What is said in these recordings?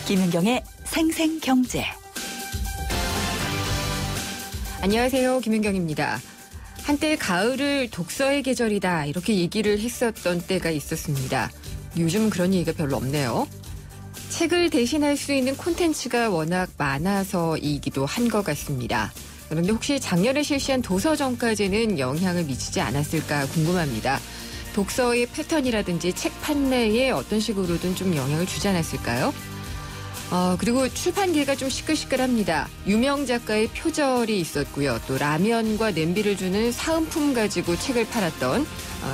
김윤경의 생생경제. 안녕하세요. 김윤경입니다. 한때 가을을 독서의 계절이다 이렇게 얘기를 했었던 때가 있었습니다. 요즘은 그런 얘기가 별로 없네요. 책을 대신할 수 있는 콘텐츠가 워낙 많아서이기도 한 것 같습니다. 그런데 혹시 작년에 실시한 도서정가제는 영향을 미치지 않았을까 궁금합니다. 독서의 패턴이라든지 책 판매에 어떤 식으로든 좀 영향을 주지 않았을까요? 그리고 출판계가 좀 시끌시끌합니다. 유명 작가의 표절이 있었고요. 또 라면과 냄비를 주는 사은품 가지고 책을 팔았던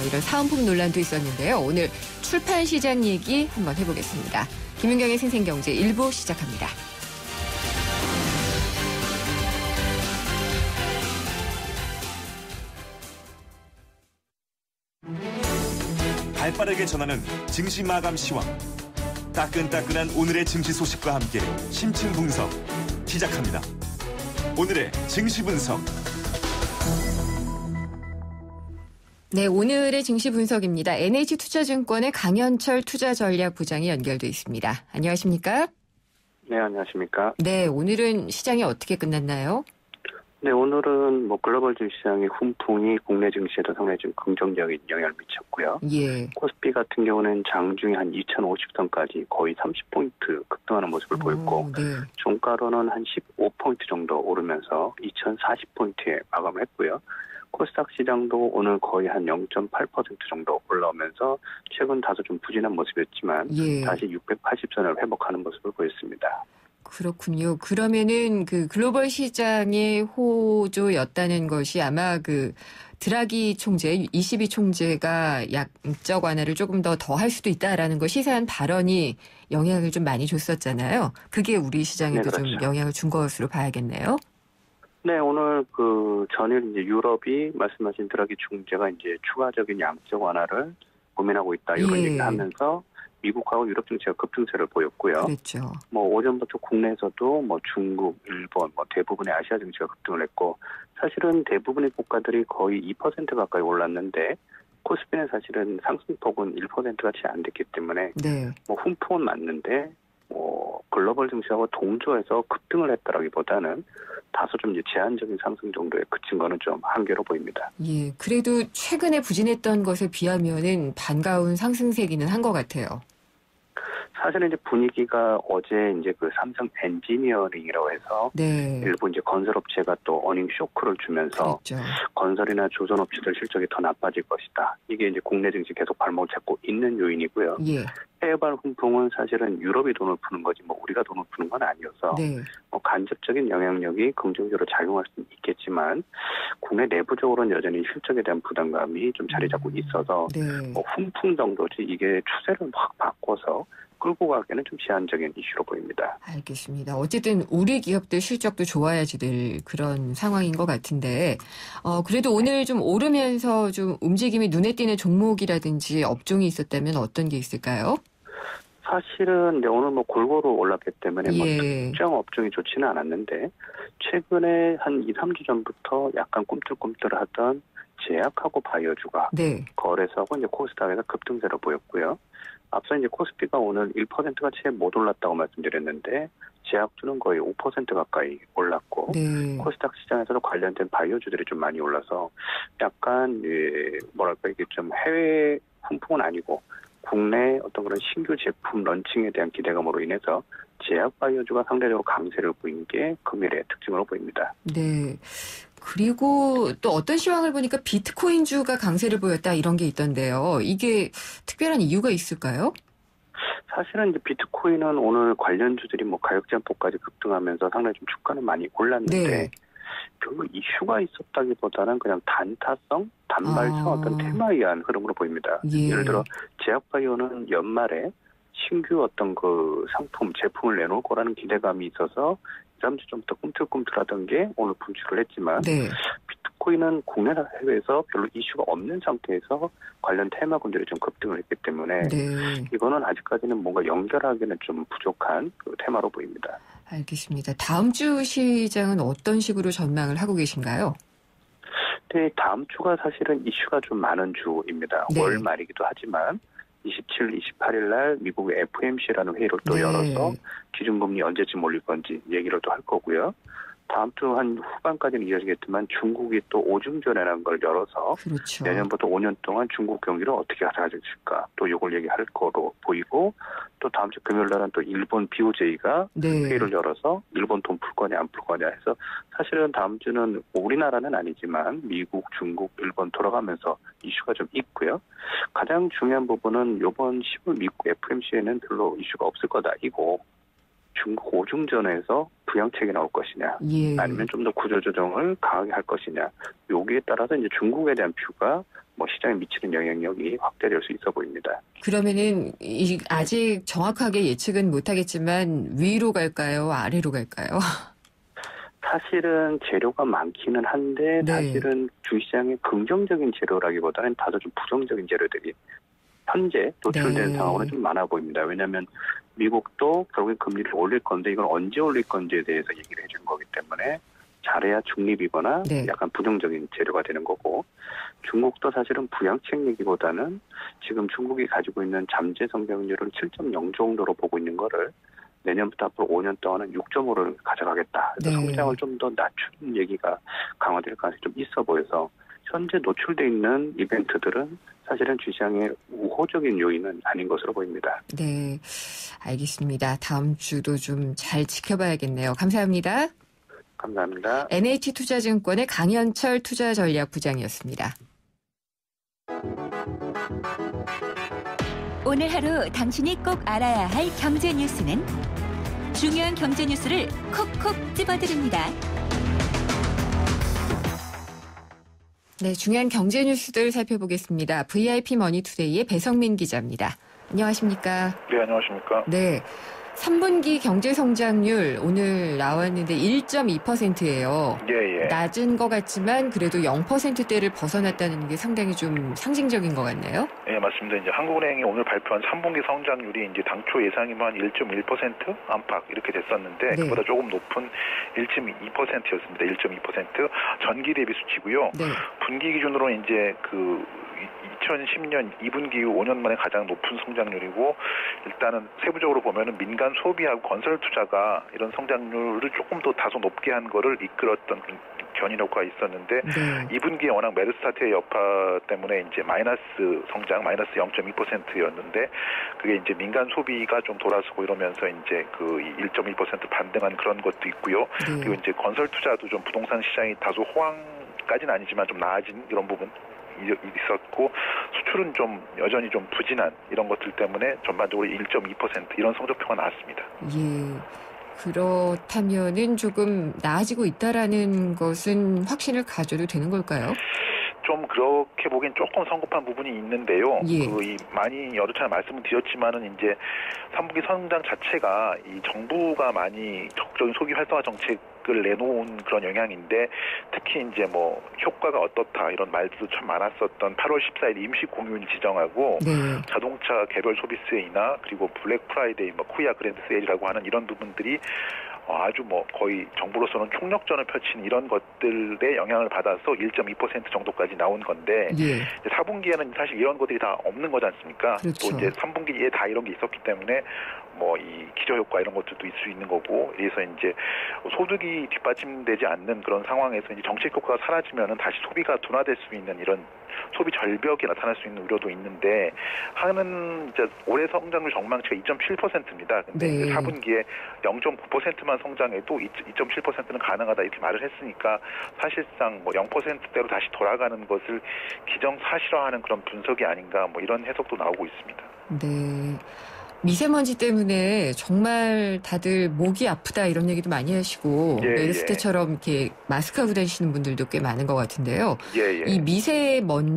이런 사은품 논란도 있었는데요. 오늘 출판 시장 얘기 한번 해보겠습니다. 김윤경의 생생경제 1부 시작합니다. 발빠르게 전하는 증시 마감 시황. 따끈따끈한 오늘의 증시 소식과 함께 심층 분석 시작합니다. 오늘의 증시 분석. 네, 오늘의 증시 분석입니다. NH투자증권의 강현철 투자전략부장이 연결돼 있습니다. 안녕하십니까? 네, 안녕하십니까? 네, 오늘은 시장이 어떻게 끝났나요? 네, 오늘은 글로벌 주시장의 훈풍이 국내 증시에도 상당히 좀 긍정적인 영향을 미쳤고요. 예. 코스피 같은 경우는 장중에 한 2,050선까지 거의 30포인트 급등하는 모습을 보였고, 네. 종가로는 한 15포인트 정도 오르면서 2,040포인트에 마감을 했고요. 코스닥 시장도 오늘 거의 한 0.8% 정도 올라오면서 최근 다소 좀 부진한 모습이었지만 예. 다시 680선을 회복하는 모습을 보였습니다. 그렇군요. 그러면은 그 글로벌 시장의 호조였다는 것이 아마 그 드라기 총재, ECB 총재가 양적 완화를 조금 더 할 수도 있다라는 거 시사한 발언이 영향을 좀 많이 줬었잖아요. 그게 우리 시장에도 네, 그렇죠. 좀 영향을 준 것으로 봐야겠네요. 네, 오늘 전일 이제 유럽이 말씀하신 드라기 총재가 이제 추가적인 양적 완화를 고민하고 있다 이런 예. 얘기를 하면서 미국하고 유럽 증시가 급등세를 보였고요. 그렇죠. 오전부터 국내에서도 중국, 일본, 대부분의 아시아 증시가 급등을 했고, 사실은 대부분의 국가들이 거의 2% 가까이 올랐는데, 코스피는 사실은 상승폭은 1%가 채 안 됐기 때문에, 네. 훈풍은 맞는데, 글로벌 증시하고 동조해서 급등을 했다라기보다는 다소 좀 이제 제한적인 상승 정도에 그친 거는 좀 한계로 보입니다. 예. 그래도 최근에 부진했던 것에 비하면은 반가운 상승세기는 한 것 같아요. 사실은 이제 분위기가 어제 이제 삼성 엔지니어링이라고 해서 네. 일부 이제 건설업체가 또 어닝 쇼크를 주면서 그렇죠. 건설이나 조선업체들 실적이 더 나빠질 것이다. 이게 이제 국내 증시 계속 발목을 잡고 있는 요인이고요. 예. 해외발 훈풍은 사실은 유럽이 돈을 푸는 거지 우리가 돈을 푸는 건 아니어서 네. 간접적인 영향력이 긍정적으로 작용할 수는 있겠지만 국내 내부적으로는 여전히 실적에 대한 부담감이 좀 자리 잡고 있어서 네. 훈풍 정도지 이게 추세를 확 바꿔서 끌고 가기에는 좀 제한적인 이슈로 보입니다. 알겠습니다. 어쨌든 우리 기업들 실적도 좋아야지 될 그런 상황인 것 같은데 그래도 오늘 좀 오르면서 좀 움직임이 눈에 띄는 종목이라든지 업종이 있었다면 어떤 게 있을까요? 사실은 이제 오늘 골고루 올랐기 때문에 예. 특정 업종이 좋지는 않았는데 최근에 한 2, 3주 전부터 약간 꿈틀꿈틀하던 제약하고 바이오주가 네. 거래소하고 이제 코스닥에서 급등세를 보였고요. 앞서 이제 코스피가 오늘 1%가 채 못 올랐다고 말씀드렸는데 제약주는 거의 5% 가까이 올랐고 네. 코스닥 시장에서도 관련된 바이오주들이 좀 많이 올라서 약간 이게 좀 해외 훈풍은 아니고 국내 어떤 그런 신규 제품 런칭에 대한 기대감으로 인해서 제약 바이오주가 상대적으로 강세를 보인 게 금일의 특징으로 보입니다. 네. 그리고 또 어떤 시황을 보니까 비트코인주가 강세를 보였다 이런 게 있던데요. 이게 특별한 이유가 있을까요? 사실은 이제 비트코인은 오늘 관련주들이 가격 제한폭까지 급등하면서 상당히 좀 주가는 많이 올랐는데 네. 별로 이슈가 있었다기보다는 그냥 단타성, 단발성 어떤 테마에 의한 흐름으로 보입니다. 예. 예를 들어 제약바이오는 연말에 신규 어떤 상품, 제품을 내놓을 거라는 기대감이 있어서 3주 전부터 꿈틀꿈틀하던 게 오늘 분출을 했지만 네. 비트코인은 국내나 해외에서 별로 이슈가 없는 상태에서 관련 테마군들이 좀 급등을 했기 때문에 네. 이거는 아직까지는 뭔가 연결하기는 좀 부족한 테마로 보입니다. 알겠습니다. 다음 주 시장은 어떤 식으로 전망을 하고 계신가요? 네, 다음 주가 사실은 이슈가 좀 많은 주입니다. 네. 월 말이기도 하지만 27, 28일 날 미국의 FOMC라는 회의를 또 네. 열어서 기준금리 언제쯤 올릴 건지 얘기를 또 할 거고요. 다음 주 한 후반까지는 이어지겠지만 중국이 또 오중전이라는 걸 열어서 그렇죠. 내년부터 5년 동안 중국 경기를 어떻게 가져갈까 또 이걸 얘기할 거로 보이고 또 다음 주 금요일 날은 또 일본 BOJ가 네. 회의를 열어서 일본 돈 풀 거냐 안 풀 거냐 해서 사실은 다음 주는 우리나라는 아니지만 미국, 중국, 일본 돌아가면서 이슈가 좀 있고요. 가장 중요한 부분은 이번 10월 미국 FOMC에는 별로 이슈가 없을 거다 이고 중국 오중전에서 부양책이 나올 것이냐 예. 아니면 좀 더 구조조정을 강하게 할 것이냐 여기에 따라서 이제 중국에 대한 뷰가 뭐 시장에 미치는 영향력이 확대될 수 있어 보입니다. 그러면은 아직 정확하게 예측은 못하겠지만 위로 갈까요? 아래로 갈까요? 사실은 재료가 많기는 한데 네. 사실은 주시장에 긍정적인 재료라기보다는 다소 좀 부정적인 재료들이 현재 노출된 네. 상황으로 좀 많아 보입니다. 왜냐하면 미국도 결국엔 금리를 올릴 건데 이건 언제 올릴 건지에 대해서 얘기를 해준 거기 때문에 잘해야 중립이거나 네. 약간 부정적인 재료가 되는 거고 중국도 사실은 부양책 얘기보다는 지금 중국이 가지고 있는 잠재 성장률을 7.0 정도로 보고 있는 거를 내년부터 앞으로 5년 동안은 6.5를 가져가겠다. 그래서 네. 성장을 좀 더 낮추는 얘기가 강화될 가능성이 좀 있어 보여서 현재 노출돼 있는 이벤트들은 사실은 주시장의 우호적인 요인은 아닌 것으로 보입니다. 네, 알겠습니다. 다음 주도 좀 잘 지켜봐야겠네요. 감사합니다. 감사합니다. NH투자증권의 강현철 투자전략부장이었습니다. 오늘 하루 당신이 꼭 알아야 할 경제 뉴스는 중요한 경제 뉴스를 콕콕 집어드립니다. 네, 중요한 경제 뉴스들 살펴보겠습니다. VIP 머니투데이의 배성민 기자입니다. 안녕하십니까? 네, 안녕하십니까? 네, 3분기 경제 성장률 오늘 나왔는데 1.2%예요. 예. 낮은 것 같지만 그래도 0%대를 벗어났다는 게 상당히 좀 상징적인 것 같네요. 예, 맞습니다. 이제 한국은행이 오늘 발표한 3분기 성장률이 이제 당초 예상이면 1.1% 안팎 이렇게 됐었는데 네. 그보다 조금 높은 1.2%였습니다. 1.2% 전기 대비 수치고요. 네. 분기 기준으로 이제 그 2010년 2분기 이후 5년 만에 가장 높은 성장률이고 일단은 세부적으로 보면은 민간 소비하고 건설 투자가 이런 성장률을 조금 더 다소 높게 한 거를 이끌었던 견인 효과가 있었는데 네. 2분기에 워낙 메르스 사태의 여파 때문에 이제 마이너스 성장, 마이너스 0.2%였는데 그게 이제 민간 소비가 좀 돌아서고 이러면서 이제 그 1.1% 반등한 그런 것도 있고요. 네. 그리고 이제 건설 투자도 좀 부동산 시장이 다소 호황까지는 아니지만 좀 나아진 이런 부분 있었고 수출은 좀 여전히 좀 부진한 이런 것들 때문에 전반적으로 1.2% 이런 성적표가 나왔습니다. 예. 그렇다면은 조금 나아지고 있다라는 것은 확신을 가져도 되는 걸까요? 좀 그렇게 보기엔 조금 성급한 부분이 있는데요. 예. 많이 여러 차례 말씀을 드렸지만은 이제 3분기 성장 자체가 이 정부가 많이 적극적인 소비 활성화 정책을 내놓은 그런 영향인데 특히 이제 뭐 효과가 어떻다 이런 말들도 참 많았었던 8월 14일 임시 공휴일 지정하고 네. 자동차 개별 소비세이나 그리고 블랙 프라이데이, 뭐 쿠이아 그랜드 세일이라고 하는 이런 부분들이 아주 뭐 거의 정부로서는 총력전을 펼치는 이런 것들의 영향을 받아서 1.2% 정도까지 나온 건데 예. 4분기에는 사실 이런 것들이 다 없는 거지 않습니까? 그렇죠. 또 이제 3분기에 다 이런 게 있었기 때문에 뭐 이 기저효과 이런 것들도 있을 수 있는 거고 그래서 이제 소득이 뒷받침되지 않는 그런 상황에서 이제 정책 효과가 사라지면은 다시 소비가 둔화될 수 있는 이런 소비 절벽이 나타날 수 있는 우려도 있는데 하는 이제 올해 성장률 전망치가 2.7%입니다. 근데 네. 이제 4분기에 0.9%만 성장해도 2.7%는 가능하다 이렇게 말을 했으니까 사실상 뭐 0%대로 다시 돌아가는 것을 기정사실화하는 그런 분석이 아닌가 뭐 이런 해석도 나오고 있습니다. 네. 미세먼지 때문에 정말 다들 목이 아프다 이런 얘기도 많이 하시고 메르스 때처럼 이렇게 마스크하고 다니시는 분들도 꽤 많은 것 같은데요. 이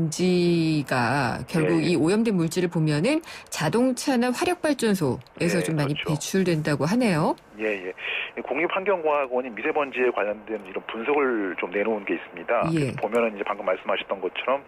미세먼지가 결국 이 오염된 물질을 보면은 자동차나 화력발전소에서 좀 많이 그렇죠. 배출된다고 하네요. 예. 국립환경공학원이 미세먼지에 관련된 이런 분석을 좀 내놓은 게 있습니다. 예. 보면은 이제 방금 말씀하셨던 것처럼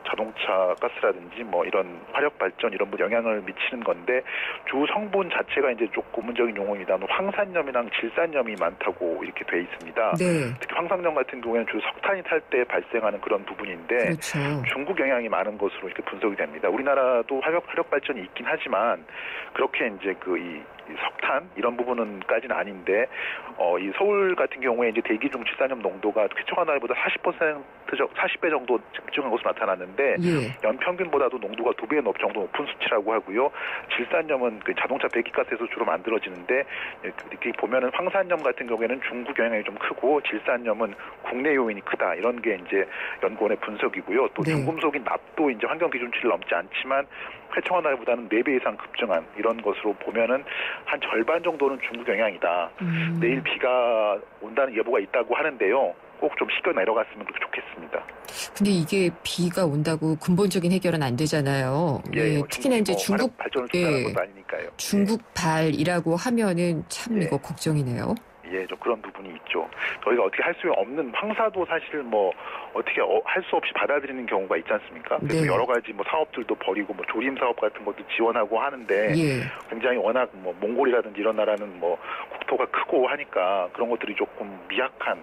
자동차 가스라든지 이런 화력 발전 이런 영향을 미치는 건데 주 성분 자체가 이제 좀 고문적인 용어입니다. 황산염이랑 질산염이 많다고 이렇게 돼 있습니다. 네. 특히 황산염 같은 경우에는 주로 석탄이 탈 때 발생하는 그런 부분인데 그렇죠. 중국 영향이 많은 것으로 이렇게 분석이 됩니다. 우리나라도 화력 발전이 있긴 하지만 그렇게 이제 이 석탄 이런 부분은까지는 아닌데 이 서울 같은 경우에 이제 대기 중 질산염 농도가 쾌청한 날보다 40배 정도 급증한 것으로 나타났는데 예. 연평균보다도 농도가 2배 정도 높은 수치라고 하고요. 질산염은 그 자동차 배기가스에서 주로 만들어지는데 이렇게 보면은 황산염 같은 경우에는 중국 영향이 좀 크고 질산염은 국내 요인이 크다 이런 게 이제 연구원의 분석이고요. 또 네. 중금속인 납도 이제 환경 기준치를 넘지 않지만 쾌청한 날보다는 4배 이상 급증한 이런 것으로 보면은 한 절반 정도는 중국 영향이다. 내일 비가 온다는 예보가 있다고 하는데요. 꼭 좀 식겨 내려갔으면 좋겠습니다. 근데 이게 비가 온다고 근본적인 해결은 안 되잖아요. 예, 특히나 이제 중국 발전을 중단한 것도 아니니까요. 중국발이라고 하면은 참 이거 걱정이네요. 예, 좀 그런 부분이 있죠. 저희가 어떻게 할 수 없는 황사도 사실 어떻게 할 수 없이 받아들이는 경우가 있지 않습니까? 그래서 네. 여러 가지 사업들도 벌이고 조림 사업 같은 것도 지원하고 하는데 예. 굉장히 워낙 몽골이라든지 이런 나라는 국토가 크고 하니까 그런 것들이 조금 미약한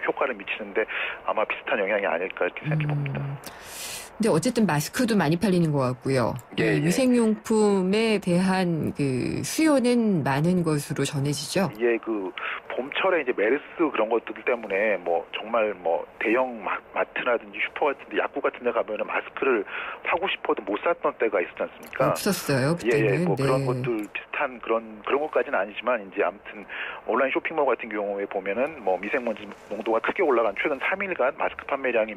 효과를 미치는데 아마 비슷한 영향이 아닐까 이렇게 생각해 봅니다. 근데 어쨌든 마스크도 많이 팔리는 것 같고요. 예. 위생용품에 대한 그 수요는 많은 것으로 전해지죠. 예, 봄철에 이제 메르스 그런 것들 때문에 정말 대형 마트라든지 슈퍼 같은데 약국 같은데 가면은 마스크를 사고 싶어도 못 샀던 때가 있었지 않습니까? 없었어요 그때는. 예, 그런 것들 비슷한 그런 것까지는 아니지만 이제 아무튼 온라인 쇼핑몰 같은 경우에 보면은 미세먼지 농도가 크게 올라간 최근 3일간 마스크 판매량이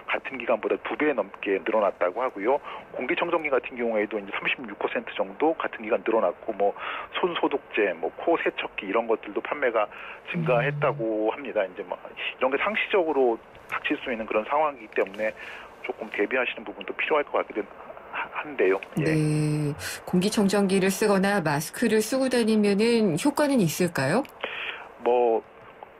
같은 기간보다 2배 넘게 늘어났다고 하고요. 공기청정기 같은 경우에도 이제 36% 정도 같은 기간 늘어났고 손 소독제, 코 세척기 이런 것들도 판매가 증가했다고 합니다. 이제 이런 게 상시적으로 닥칠 수 있는 그런 상황이기 때문에 조금 대비하시는 부분도 필요할 것 같기도 한데요. 예. 네, 공기청정기를 쓰거나 마스크를 쓰고 다니면은 효과는 있을까요?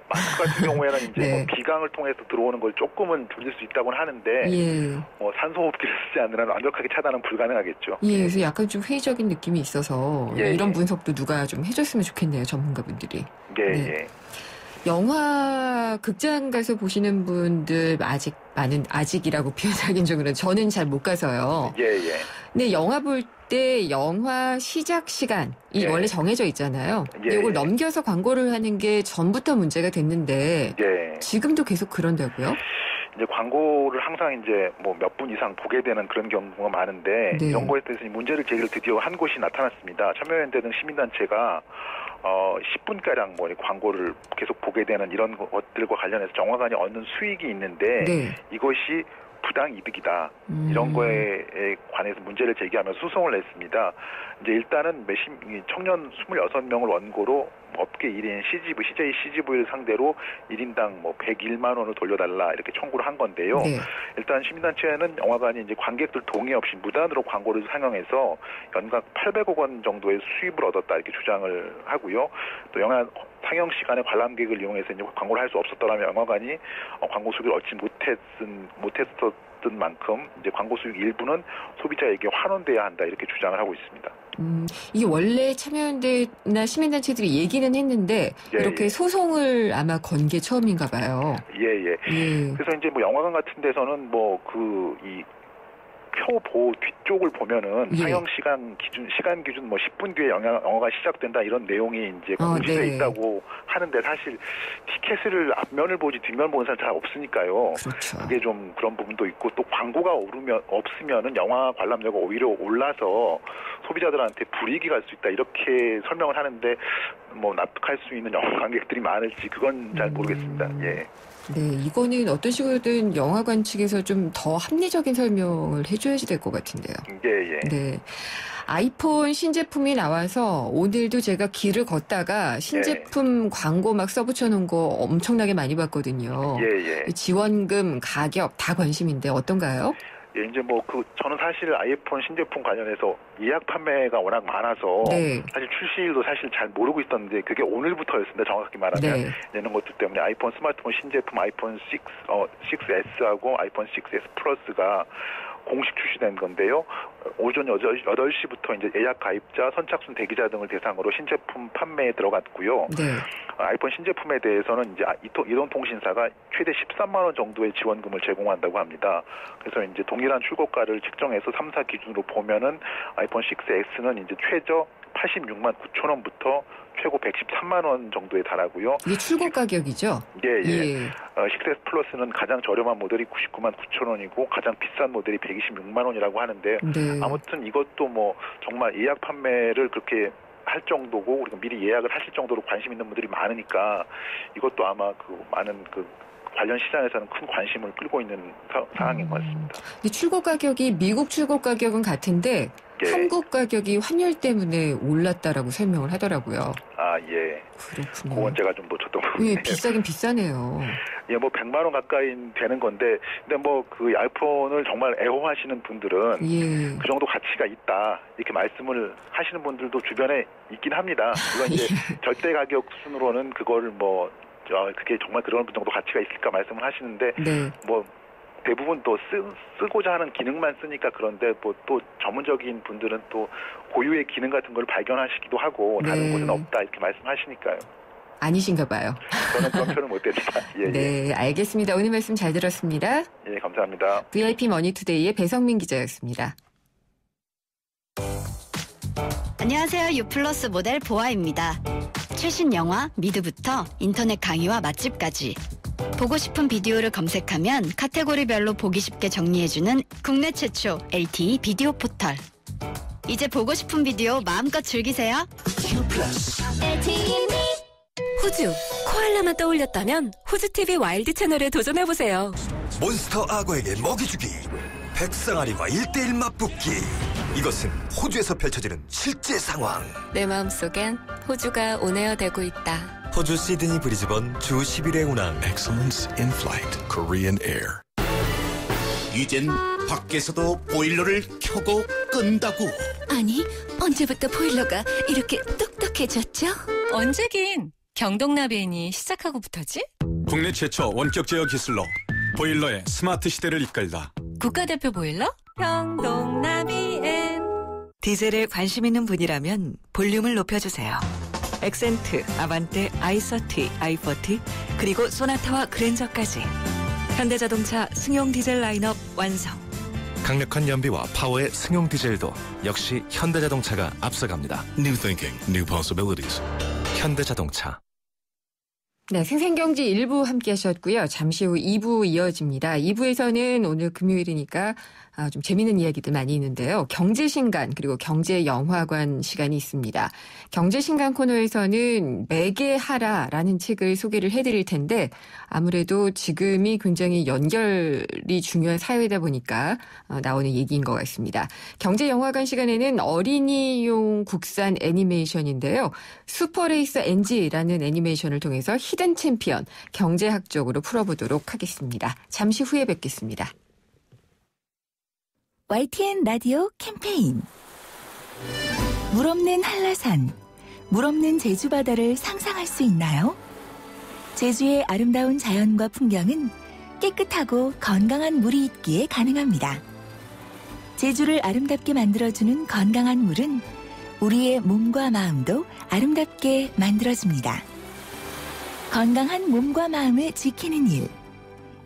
마스크 같은 경우에는 이제 네. 비강을 통해서 들어오는 걸 조금은 줄일 수 있다고는 하는데 예. 산소호흡기를 쓰지 않으면 완벽하게 차단은 불가능하겠죠. 예, 그래서 약간 좀 회의적인 느낌이 있어서 예, 이런 예. 분석도 누가 좀 해줬으면 좋겠네요, 전문가분들이. 예, 네. 예. 영화 극장 가서 보시는 분들 아직이라고 표현하긴 좀 그런 저는 잘 못 가서요. 예, 예. 근데 영화 볼 때 영화 시작 시간이 예. 원래 정해져 있잖아요. 예, 이걸 예. 넘겨서 광고를 하는 게 전부터 문제가 됐는데 예. 지금도 계속 그런다고요? 이제 광고를 항상 이제 몇 분 이상 보게 되는 그런 경우가 많은데 네. 이런 거에 대해서 문제를 제기를 드디어 한 곳이 나타났습니다. 참여연대 등 시민단체가 10분가량 광고를 계속 보게 되는 이런 것들과 관련해서 정화관이 얻는 수익이 있는데 네. 이것이 부당 이득이다. 이런 거에 관해서 문제를 제기하며 소송을 냈습니다. 이제 일단은 청년 26명을 원고로 업계 1인 CJV를 상대로 1인당 101만 원을 돌려달라 이렇게 청구를 한 건데요. 네. 일단 시민단체는 영화관이 이제 관객들 동의 없이 무단으로 광고를 상영해서 연간 800억 원 정도의 수입을 얻었다 이렇게 주장을 하고요. 또 영화 상영 시간에 관람객을 이용해서 이제 광고를 할 수 없었더라면 영화관이 광고 수익을 얻지 못했었던 만큼 이제 광고 수익 일부는 소비자에게 환원돼야 한다 이렇게 주장을 하고 있습니다. 이게 원래 참여연대나 시민단체들이 얘기는 했는데 예, 이렇게 예. 소송을 아마 건 게 처음인가 봐요. 예. 예. 그래서 이제 영화관 같은 데서는 이 표 뒤쪽을 보면은 예. 상영 시간 기준 10분 뒤에 영화가 시작된다 이런 내용이 이제 공시되어 네. 있다고 하는데 사실 티켓을 앞면을 보지 뒷면 보는 사람 잘 없으니까요. 그렇죠. 그게 좀 그런 부분도 있고 또 광고가 없으면은 영화 관람료가 오히려 올라서 소비자들한테 불이익이 갈 수 있다 이렇게 설명을 하는데 납득할 수 있는 영화 관객들이 많을지 그건 잘 모르겠습니다. 예. 네, 이거는 어떤 식으로든 영화관 측에서 좀 더 합리적인 설명을 해줘야지 될 것 같은데요. 예. 네. 아이폰 신제품이 나와서 오늘도 제가 길을 걷다가 신제품 광고 막 써붙여 놓은 거 엄청나게 많이 봤거든요. 예. 지원금, 가격 다 관심인데 어떤가요? 예, 이제 저는 사실 아이폰 신제품 관련해서 예약 판매가 워낙 많아서 네. 사실 출시일도 사실 잘 모르고 있었는데 그게 오늘부터였습니다. 정확히 말하면 내는 것들 때문에 아이폰 스마트폰 신제품 아이폰 6S하고 아이폰 6S 플러스가 공식 출시된 건데요. 오전 8시부터 이제 예약 가입자, 선착순 대기자 등을 대상으로 신제품 판매에 들어갔고요. 네. 아이폰 신제품에 대해서는 이제 이동통신사가 최대 13만 원 정도의 지원금을 제공한다고 합니다. 그래서 이제 동일한 출고가를 책정해서 3사 기준으로 보면은 아이폰 6S는 이제 최저 86만 9천 원부터 최고 113만 원 정도에 달하고요. 이게 출고 가격이죠? 예. 6S 플러스는 가장 저렴한 모델이 99만 9천 원이고 가장 비싼 모델이 126만 원이라고 하는데 네. 아무튼 이것도 정말 예약 판매를 그렇게 할 정도고 우리가 미리 예약을 하실 정도로 관심 있는 분들이 많으니까 이것도 아마 많은 관련 시장에서는 큰 관심을 끌고 있는 상황인 것 같습니다. 출고 가격이 미국 출고 가격은 같은데 예. 한국 가격이 환율 때문에 올랐다라고 설명을 하더라고요. 아, 예. 그렇군요. 그건 제가 좀 저도 예, 비싸긴 비싸네요. 예, 100만 원 가까이 되는 건데, 근데 그 아이폰을 정말 애호하시는 분들은 예. 그 정도 가치가 있다 이렇게 말씀을 하시는 분들도 주변에 있긴 합니다. 물론 이제 절대 가격 순으로는 그걸 그게 정말 그런 정도 가치가 있을까 말씀을 하시는데, 네. 대부분 또 쓰고자 하는 기능만 쓰니까 그런데 또 전문적인 분들은 또 고유의 기능 같은 걸 발견하시기도 하고 다른 곳은 없다 이렇게 말씀하시니까요. 아니신가 봐요. 저는 그런 표현을 못했습니다. 예, 네, 알겠습니다. 오늘 말씀 잘 들었습니다. 예, 감사합니다. VIP 머니투데이의 배성민 기자였습니다. 안녕하세요. 유플러스 모델 보아입니다. 최신 영화, 미드부터 인터넷 강의와 맛집까지 보고 싶은 비디오를 검색하면 카테고리별로 보기 쉽게 정리해주는 국내 최초 LTE 비디오 포털. 이제 보고 싶은 비디오 마음껏 즐기세요. 호주, 코알라만 떠올렸다면 호주TV 와일드 채널에 도전해보세요. 몬스터 악어에게 먹이 주기, 백상아리와 1대1 맞붙기. 이것은 호주에서 펼쳐지는 실제 상황. 내 마음속엔 호주가 온에어되고 있다. 호주 시드니 브리즈번 주 10일의 운항. Excellence in Flight, Korean Air. 이젠 밖에서도 보일러를 켜고 끈다고. 아니, 언제부터 보일러가 이렇게 똑똑해졌죠? 언제긴 경동나비인이 시작하고부터지? 국내 최초 원격 제어 기술로 보일러의 스마트 시대를 이끌다. 국가대표 보일러? 경동나비인. 디젤에 관심 있는 분이라면 볼륨을 높여주세요. 엑센트, 아반떼, i30, i40 그리고 소나타와 그랜저까지 현대자동차 승용 디젤 라인업 완성. 강력한 연비와 파워의 승용 디젤도 역시 현대자동차가 앞서갑니다. New thinking, new possibilities. 현대자동차. 네, 생생경제 1부 함께 하셨고요. 잠시 후 2부 이어집니다. 2부에서는 오늘 금요일이니까 좀 재미있는 이야기들 많이 있는데요. 경제신간 그리고 경제영화관 시간이 있습니다. 경제신간 코너에서는 매개하라라는 책을 소개를 해드릴 텐데 아무래도 지금이 굉장히 연결이 중요한 사회다 보니까 나오는 얘기인 것 같습니다. 경제영화관 시간에는 어린이용 국산 애니메이션인데요. 슈퍼레이서 NG라는 애니메이션을 통해서 히든 챔피언 경제학적으로 풀어보도록 하겠습니다. 잠시 후에 뵙겠습니다. YTN 라디오 캠페인. 물 없는 한라산, 물 없는 제주 바다를 상상할 수 있나요? 제주의 아름다운 자연과 풍경은 깨끗하고 건강한 물이 있기에 가능합니다. 제주를 아름답게 만들어주는 건강한 물은 우리의 몸과 마음도 아름답게 만들어줍니다. 건강한 몸과 마음을 지키는 일.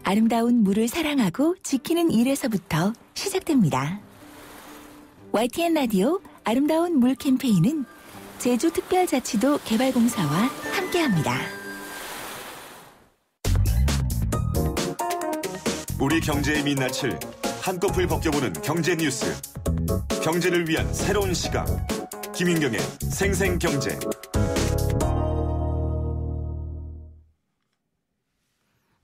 아름다운 물을 사랑하고 지키는 일에서부터 시작됩니다. YTN 라디오 아름다운 물 캠페인은 제주특별자치도 개발공사와 함께합니다. 우리 경제의 민낯을 한꺼풀 벗겨보는 경제 뉴스. 경제를 위한 새로운 시각. 김윤경의 생생경제.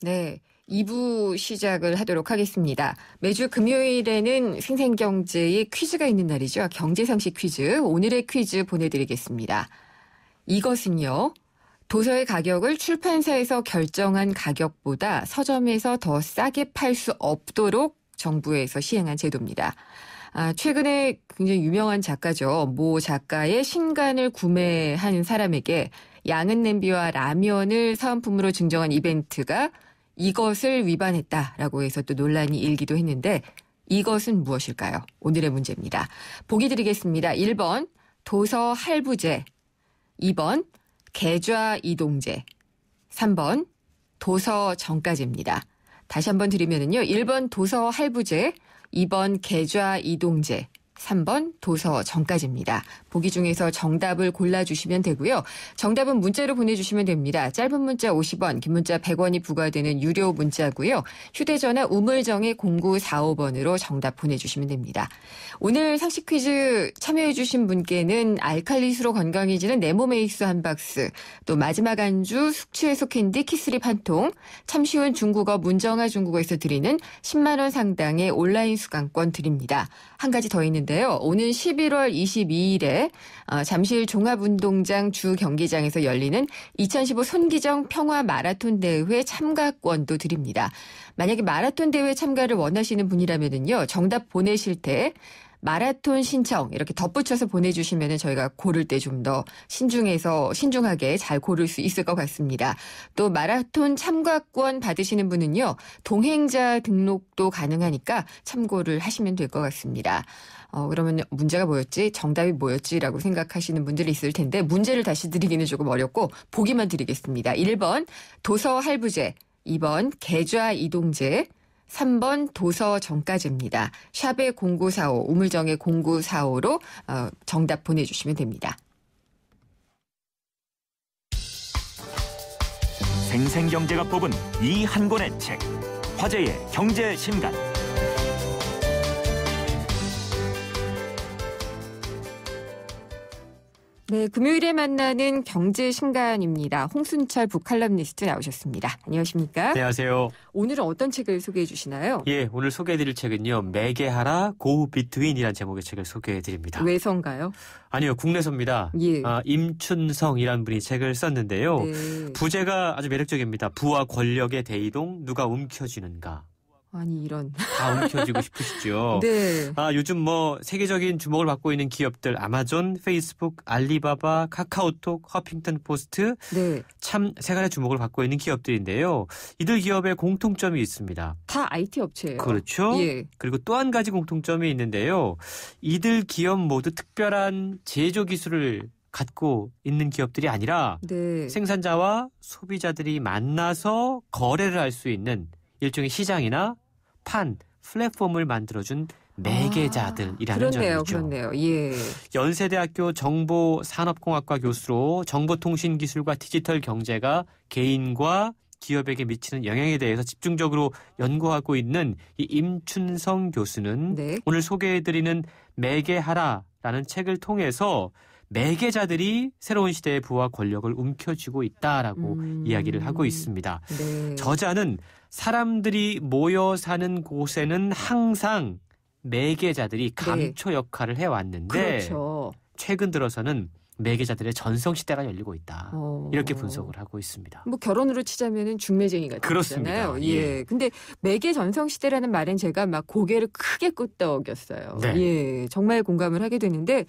네. 2부 시작을 하도록 하겠습니다. 매주 금요일에는 생생경제의 퀴즈가 있는 날이죠. 경제상식 퀴즈. 오늘의 퀴즈 보내드리겠습니다. 이것은요. 도서의 가격을 출판사에서 결정한 가격보다 서점에서 더 싸게 팔 수 없도록 정부에서 시행한 제도입니다. 최근에 굉장히 유명한 작가죠. 모 작가의 신간을 구매한 사람에게 양은 냄비와 라면을 사은품으로 증정한 이벤트가 이것을 위반했다라고 해서 또 논란이 일기도 했는데 이것은 무엇일까요? 오늘의 문제입니다. 보기 드리겠습니다. 1번 도서 할부제, 2번 계좌 이동제, 3번 도서 정가제입니다. 다시 한번 드리면은요. 1번 도서 할부제, 2번 계좌 이동제, 3번 도서 정가제입니다. 보기 중에서 정답을 골라주시면 되고요. 정답은 문자로 보내주시면 됩니다. 짧은 문자 50원, 긴 문자 100원이 부과되는 유료 문자고요. 휴대전화 우물정의 0945번으로 정답 보내주시면 됩니다. 오늘 상식 퀴즈 참여해주신 분께는 알칼리수로 건강해지는 네모메이스 한 박스, 또 마지막 안주 숙취해소 캔디 키스립 한 통, 참 쉬운 중국어 문정아 중국어에서 드리는 10만 원 상당의 온라인 수강권 드립니다. 한 가지 더 있는데요. 오는 11월 22일에 잠실 종합운동장 주 경기장에서 열리는 2015 손기정 평화 마라톤 대회 참가권도 드립니다. 만약에 마라톤 대회 참가를 원하시는 분이라면요. 정답 보내실 때 마라톤 신청 이렇게 덧붙여서 보내주시면 저희가 고를 때 좀 더 신중하게 잘 고를 수 있을 것 같습니다. 또 마라톤 참가권 받으시는 분은요. 동행자 등록도 가능하니까 참고를 하시면 될 것 같습니다. 그러면 문제가 뭐였지? 정답이 뭐였지라고 생각하시는 분들이 있을 텐데 문제를 다시 드리기는 조금 어렵고 보기만 드리겠습니다. 1번 도서 할부제, 2번 계좌 이동제, 3번 도서 정가제입니다. 샵의 0945, 우물정의 0945로 정답 보내주시면 됩니다. 생생경제가 뽑은 이 한 권의 책, 화제의 경제신간. 네, 금요일에 만나는 경제신간입니다. 홍순철 북칼럼니스트 나오셨습니다. 안녕하십니까? 안녕하세요. 오늘은 어떤 책을 소개해 주시나요? 예, 오늘 소개해드릴 책은요. 매개하라 고 비트윈이라는 제목의 책을 소개해드립니다. 외서인가요? 아니요, 국내서입니다. 예. 임춘성이라는 분이 책을 썼는데요. 네. 부제가 아주 매력적입니다. 부와 권력의 대이동, 누가 움켜쥐는가. 아니 이런. 다 움켜쥐고 싶으시죠? 네. 요즘 세계적인 주목을 받고 있는 기업들 아마존, 페이스북, 알리바바, 카카오톡, 허핑턴 포스트 네. 참 세간의 주목을 받고 있는 기업들인데요. 이들 기업의 공통점이 있습니다. 다 IT 업체예요. 그렇죠. 예. 그리고 또 한 가지 공통점이 있는데요. 이들 기업 모두 특별한 제조 기술을 갖고 있는 기업들이 아니라 네. 생산자와 소비자들이 만나서 거래를 할 수 있는 일종의 시장이나 플랫폼을 만들어준 매개자들이라는 점이죠. 그렇네요. 예. 연세대학교 정보산업공학과 교수로 정보통신기술과 디지털 경제가 개인과 기업에게 미치는 영향에 대해서 집중적으로 연구하고 있는 이 임춘성 교수는 네. 오늘 소개해드리는 매개하라라는 책을 통해서 매개자들이 새로운 시대의 부와 권력을 움켜쥐고 있다라고 이야기를 하고 있습니다. 네. 저자는 사람들이 모여 사는 곳에는 항상 매개자들이 감초 역할을 해왔는데 그렇죠. 최근 들어서는 매개자들의 전성시대가 열리고 있다. 이렇게 분석을 하고 있습니다. 결혼으로 치자면은 중매쟁이 같은 그렇습니다. 거잖아요. 예. 근데 매개 전성시대라는 말엔 제가 막 고개를 크게 끄덕였어요. 네. 예. 정말 공감을 하게 되는데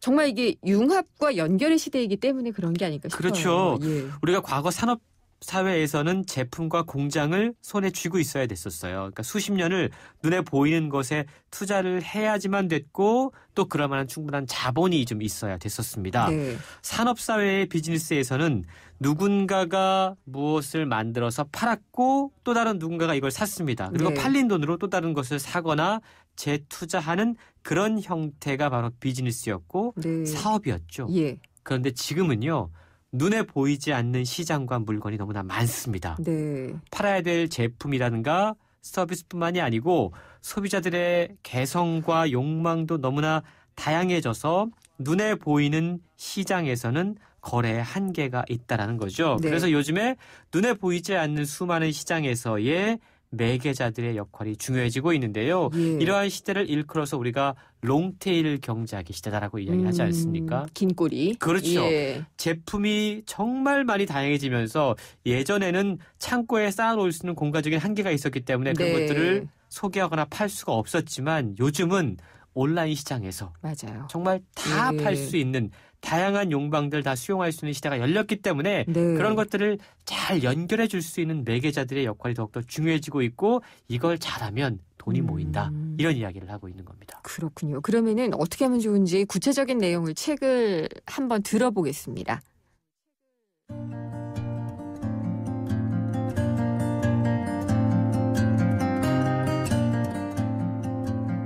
정말 이게 융합과 연결의 시대이기 때문에 그런 게 아닐까 싶어요. 그렇죠. 예. 우리가 과거 산업 사회에서는 제품과 공장을 손에 쥐고 있어야 됐었어요. 그러니까 수십 년을 눈에 보이는 것에 투자를 해야지만 됐고 또 그럴 만한 충분한 자본이 좀 있어야 됐었습니다. 네. 산업사회의 비즈니스에서는 누군가가 무엇을 만들어서 팔았고 또 다른 누군가가 이걸 샀습니다. 그리고 네. 팔린 돈으로 또 다른 것을 사거나 재투자하는 그런 형태가 바로 비즈니스였고 네. 사업이었죠. 예. 그런데 지금은요. 눈에 보이지 않는 시장과 물건이 너무나 많습니다. 네. 팔아야 될 제품이라든가 서비스뿐만이 아니고 소비자들의 개성과 욕망도 너무나 다양해져서 눈에 보이는 시장에서는 거래의 한계가 있다라는 거죠. 네. 그래서 요즘에 눈에 보이지 않는 수많은 시장에서의 매개자들의 역할이 중요해지고 있는데요. 예. 이러한 시대를 일컬어서 우리가 롱테일 경제학의 시대다라고 이야기하지 않습니까? 긴 꼬리. 그렇죠. 예. 제품이 정말 많이 다양해지면서 예전에는 창고에 쌓아놓을 수 있는 공간적인 한계가 있었기 때문에 그런 네. 것들을 소개하거나 팔 수가 없었지만 요즘은 온라인 시장에서 맞아요. 정말 다 팔 수 있는 다양한 용방들 다 수용할 수 있는 시대가 열렸기 때문에 그런 것들을 잘 연결해 줄 수 있는 매개자들의 역할이 더욱더 중요해지고 있고 이걸 잘하면 돈이 모인다. 이런 이야기를 하고 있는 겁니다. 그렇군요. 그러면은 어떻게 하면 좋은지 구체적인 내용을 책을 한번 들어보겠습니다.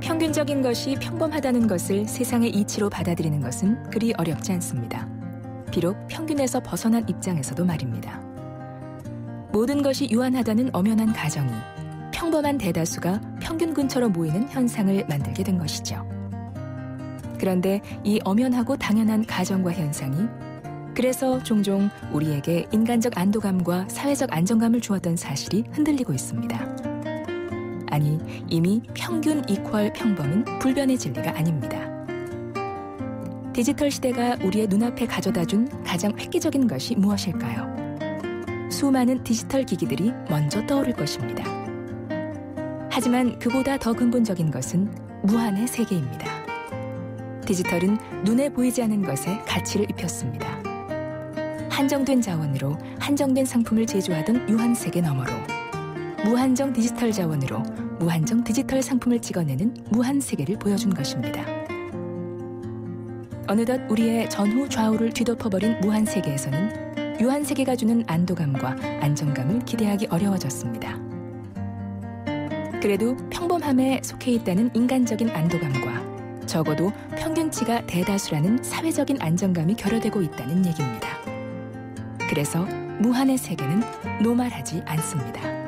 평균적인 것이 평범하다는 것을 세상의 이치로 받아들이는 것은 그리 어렵지 않습니다. 비록 평균에서 벗어난 입장에서도 말입니다. 모든 것이 유한하다는 엄연한 가정이 평범한 대다수가 평균 근처로 모이는 현상을 만들게 된 것이죠. 그런데 이 엄연하고 당연한 가정과 현상이 그래서 종종 우리에게 인간적 안도감과 사회적 안정감을 주었던 사실이 흔들리고 있습니다. 아니, 이미 평균 이퀄 평범은 불변의 진리가 아닙니다. 디지털 시대가 우리의 눈앞에 가져다준 가장 획기적인 것이 무엇일까요? 수많은 디지털 기기들이 먼저 떠오를 것입니다. 하지만 그보다 더 근본적인 것은 무한의 세계입니다. 디지털은 눈에 보이지 않는 것에 가치를 입혔습니다. 한정된 자원으로 한정된 상품을 제조하던 유한 세계 너머로 무한정 디지털 자원으로 무한정 디지털 상품을 찍어내는 무한 세계를 보여준 것입니다. 어느덧 우리의 전후 좌우를 뒤덮어버린 무한 세계에서는 유한 세계가 주는 안도감과 안정감을 기대하기 어려워졌습니다. 그래도 평범함에 속해 있다는 인간적인 안도감과 적어도 평균치가 대다수라는 사회적인 안정감이 결여되고 있다는 얘기입니다. 그래서 무한의 세계는 노말하지 않습니다.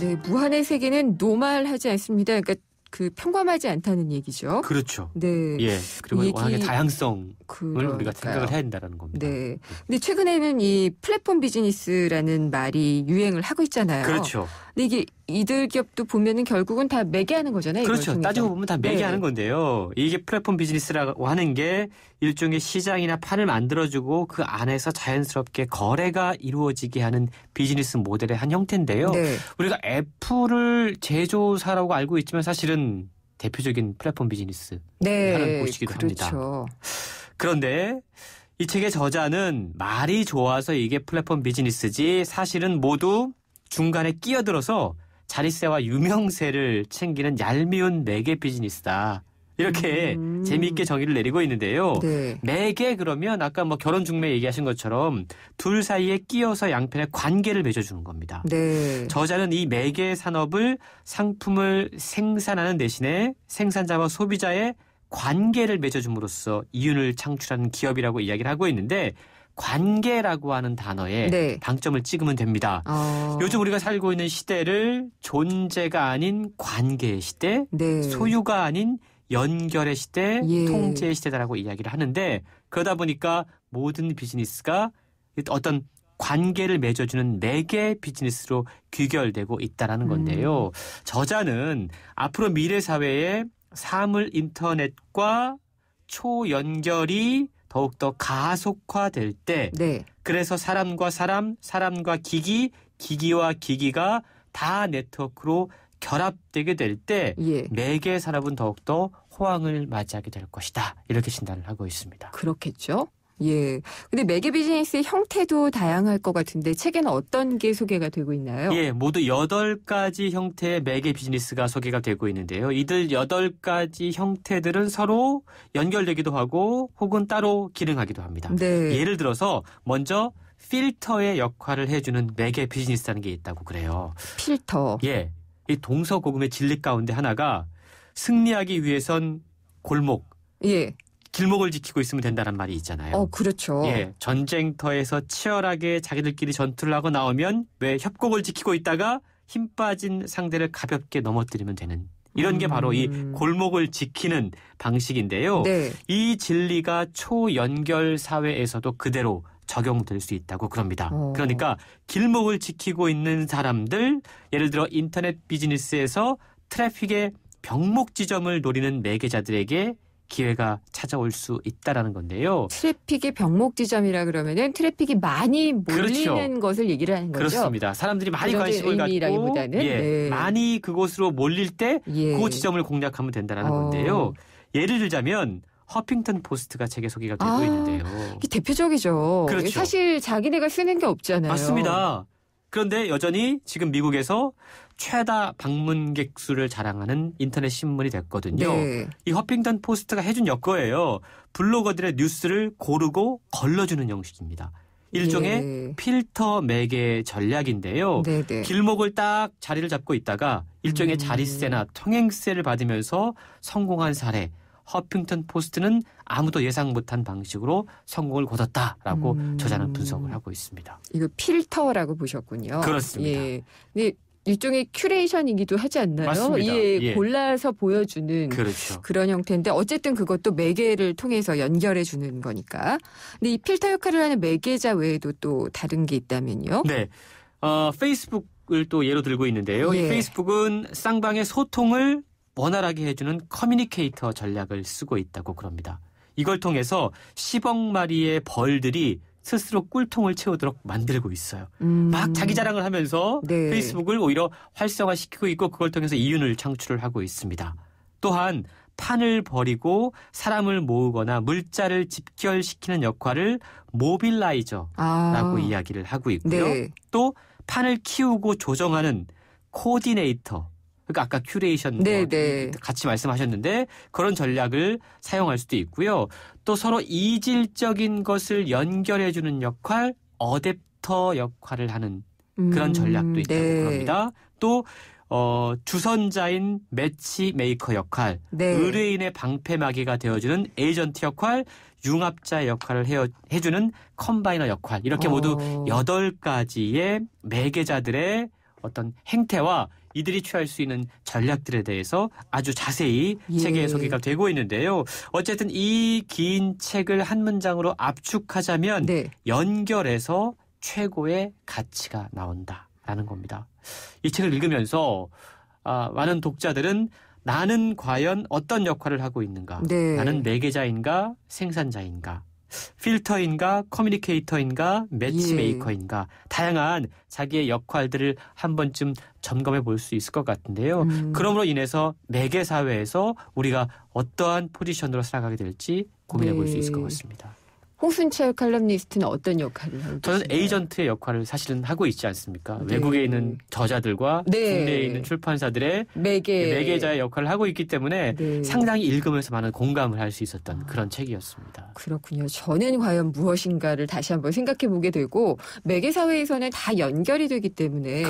네, 무한의 세계는 노말하지 않습니다. 그러니까 그 평범하지 않다는 얘기죠. 그렇죠. 네. 예. 그리고 워낙에 다양성을 그럴까요? 우리가 생각을 해야 된다는 겁니다. 네. 근데 최근에는 이 플랫폼 비즈니스라는 말이 유행을 하고 있잖아요. 그렇죠. 근데 이게 이들 기업도 보면은 결국은 다 매개하는 거잖아요. 그렇죠. 따지고 보면 다 매개하는 건데요. 이게 플랫폼 비즈니스라고 하는 게 일종의 시장이나 판을 만들어주고 그 안에서 자연스럽게 거래가 이루어지게 하는 비즈니스 모델의 한 형태인데요. 네. 우리가 애플을 제조사라고 알고 있지만 사실은 대표적인 플랫폼 비즈니스 하는 곳이기도 합니다. 그런데 이 책의 저자는 말이 좋아서 이게 플랫폼 비즈니스지 사실은 모두 중간에 끼어들어서 자리세와 유명세를 챙기는 얄미운 매개 비즈니스다. 이렇게 재미있게 정의를 내리고 있는데요. 매개 그러면 아까 뭐 결혼 중매 얘기하신 것처럼 둘 사이에 끼어서 양편의 관계를 맺어주는 겁니다. 저자는 이 매개 산업을 상품을 생산하는 대신에 생산자와 소비자의 관계를 맺어줌으로써 이윤을 창출하는 기업이라고 이야기를 하고 있는데 관계라고 하는 단어에 방점을 찍으면 됩니다. 요즘 우리가 살고 있는 시대를 존재가 아닌 관계의 시대, 소유가 아닌 연결의 시대, 통제의 시대다라고 이야기를 하는데 그러다 보니까 모든 비즈니스가 어떤 관계를 맺어주는 매개 비즈니스로 귀결되고 있다는 건데요. 저자는 앞으로 미래 사회에 사물 인터넷과 초연결이 더욱더 가속화될 때 그래서 사람과 사람, 사람과 기기, 기기와 기기가 다 네트워크로 결합되게 될 때 매개 산업은 더욱더 호황을 맞이하게 될 것이다. 이렇게 진단을 하고 있습니다. 그렇겠죠. 예. 근데 매개 비즈니스의 형태도 다양할 것 같은데 책에는 어떤 게 소개가 되고 있나요? 예, 모두 8가지 형태의 매개 비즈니스가 소개가 되고 있는데요. 이들 8가지 형태들은 서로 연결되기도 하고 혹은 따로 기능하기도 합니다. 예를 들어서 먼저 필터의 역할을 해주는 매개 비즈니스라는 게 있다고 그래요. 필터. 예. 이 동서고금의 진리 가운데 하나가 승리하기 위해선 골목. 길목을 지키고 있으면 된다는 말이 있잖아요. 그렇죠. 예, 전쟁터에서 치열하게 자기들끼리 전투를 하고 나오면 왜 협곡을 지키고 있다가 힘 빠진 상대를 가볍게 넘어뜨리면 되는 이런 게 바로 이 골목을 지키는 방식인데요. 이 진리가 초연결 사회에서도 그대로 적용될 수 있다고 그럽니다. 그러니까 길목을 지키고 있는 사람들, 예를 들어 인터넷 비즈니스에서 트래픽의 병목 지점을 노리는 매개자들에게 기회가 찾아올 수 있다라는 건데요. 트래픽의 병목 지점이라 그러면은 트래픽이 많이 몰리는 그렇죠. 것을 얘기를 하는 거죠. 그렇습니다. 사람들이 많이 관심을 갖고 많이 그곳으로 몰릴 때 그 지점을 공략하면 된다는 건데요. 예를 들자면 허핑턴 포스트가 책에 소개가 되고 있는데요. 이게 대표적이죠. 그렇죠. 사실 자기네가 쓰는 게 없잖아요. 맞습니다. 그런데 여전히 지금 미국에서 최다 방문객 수를 자랑하는 인터넷 신문이 됐거든요. 네. 이 허핑턴 포스트가 해준 역거예요. 블로거들의 뉴스를 고르고 걸러주는 형식입니다. 일종의 필터 매개 전략인데요. 네네. 길목을 딱 자리를 잡고 있다가 일종의 자릿세나 통행세를 받으면서 성공한 사례. 허핑턴 포스트는 아무도 예상 못한 방식으로 성공을 거뒀다라고 저자는 분석을 하고 있습니다. 이거 필터라고 보셨군요. 그렇습니다. 예. 근데 일종의 큐레이션이기도 하지 않나요? 맞습니다. 예. 골라서 보여주는 그렇죠. 그런 형태인데 어쨌든 그것도 매개를 통해서 연결해 주는 거니까. 근데 이 필터 역할을 하는 매개자 외에도 또 다른 게 있다면요? 네. 페이스북을 또 예로 들고 있는데요. 예. 이 페이스북은 쌍방의 소통을 원활하게 해주는 커뮤니케이터 전략을 쓰고 있다고 그럽니다. 이걸 통해서 10억 마리의 벌들이 스스로 꿀통을 채우도록 만들고 있어요. 막 자기 자랑을 하면서 페이스북을 오히려 활성화시키고 있고 그걸 통해서 이윤을 창출을 하고 있습니다. 또한 판을 벌이고 사람을 모으거나 물자를 집결시키는 역할을 모빌라이저라고 이야기를 하고 있고요. 또 판을 키우고 조정하는 코디네이터, 그러니까 아까 큐레이션 같이 말씀하셨는데 그런 전략을 사용할 수도 있고요. 또 서로 이질적인 것을 연결해주는 역할, 어댑터 역할을 하는 그런 전략도 있다고 합니다. 또 주선자인 매치메이커 역할, 의뢰인의 방패막이가 되어주는 에이전트 역할, 융합자의 역할을 해주는 컴바이너 역할, 이렇게 모두 8가지의 매개자들의 어떤 행태와 이들이 취할 수 있는 전략들에 대해서 아주 자세히 책에 소개가 되고 있는데요. 어쨌든 이 긴 책을 한 문장으로 압축하자면 연결해서 최고의 가치가 나온다라는 겁니다. 이 책을 읽으면서 많은 독자들은 나는 과연 어떤 역할을 하고 있는가? 나는 매개자인가? 생산자인가? 필터인가, 커뮤니케이터인가, 매치메이커인가 다양한 자기의 역할들을 한 번쯤 점검해 볼 수 있을 것 같은데요. 그럼으로 인해서 매개 사회에서 우리가 어떠한 포지션으로 살아가게 될지 고민해 볼 수 있을 것 같습니다. 홍순철 칼럼니스트는 어떤 역할을 하고 저는 계신가요? 에이전트의 역할을 사실은 하고 있지 않습니까? 외국에 있는 저자들과 국내에 있는 출판사들의 매개자의 역할을 하고 있기 때문에 상당히 읽으면서 많은 공감을 할 수 있었던 그런 책이었습니다. 그렇군요. 저는 과연 무엇인가를 다시 한번 생각해 보게 되고 매개사회에서는 다 연결이 되기 때문에